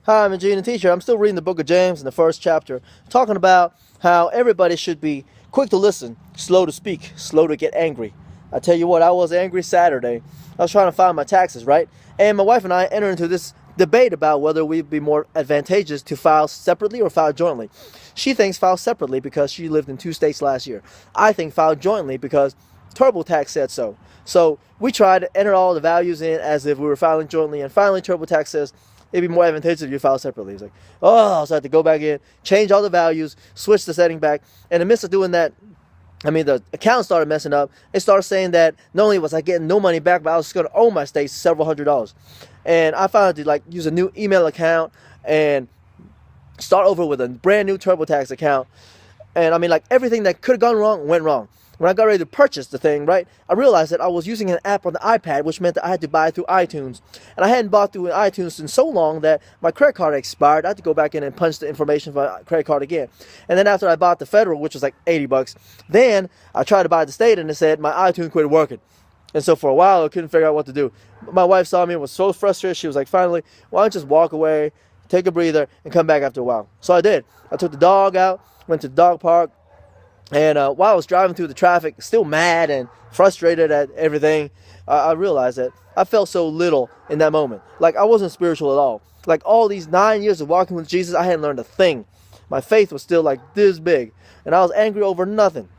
Hi, I'm Eugene the Teacher. I'm still reading the book of James in the first chapter, talking about how everybody should be quick to listen, slow to speak, slow to get angry. I tell you what, I was angry Saturday. I was trying to file my taxes, right? And my wife and I entered into this debate about whether we'd be more advantageous to file separately or file jointly. She thinks file separately because she lived in 2 states last year. I think file jointly because TurboTax said so. So we tried to enter all the values in as if we were filing jointly, and finally TurboTax says it'd be more advantageous if you file separately. It's like, oh, so I had to go back in, change all the values, switch the setting back. And in the midst of doing that, the account started messing up. It started saying that not only was I getting no money back, but I was going to owe my state several $100s. And I found to use a new email account and start over with a brand new TurboTax account. And everything that could have gone wrong went wrong. When I got ready to purchase the thing, right, I realized that I was using an app on the iPad, which meant that I had to buy through iTunes. And I hadn't bought through iTunes in so long that my credit card expired. I had to go back in and punch the information for my credit card again. And then after I bought the federal, which was like $80, then I tried to buy the state and it said my iTunes quit working. And so for a while, I couldn't figure out what to do. My wife saw me and was so frustrated. She was like, finally, why don't you just walk away, take a breather, and come back after a while? So I did. I took the dog out, went to the dog park. And while I was driving through the traffic, still mad and frustrated at everything, I realized that I felt so little in that moment. Like I wasn't spiritual at all. Like all these 9 years of walking with Jesus, I hadn't learned a thing. My faith was still like this big. And I was angry over nothing.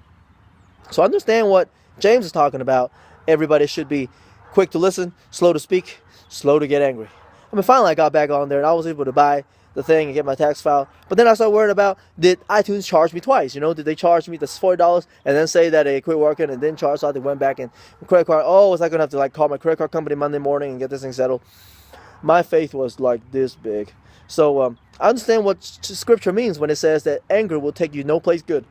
So I understand what James is talking about. Everybody should be quick to listen, slow to speak, slow to get angry. Finally I got back on there and I was able to buy the thing and get my tax file. But then I started worrying about, did iTunes charge me twice? Did they charge me this $40 and then say that it quit working and then charge? So I went back and credit card. Oh, was I going to have to call my credit card company Monday morning and get this thing settled? My faith was like this big. So I understand what scripture means when it says that anger will take you no place good.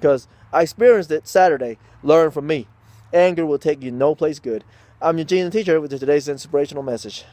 Because I experienced it Saturday. Learn from me. Anger will take you no place good. I'm Eugene the Teacher with today's inspirational message.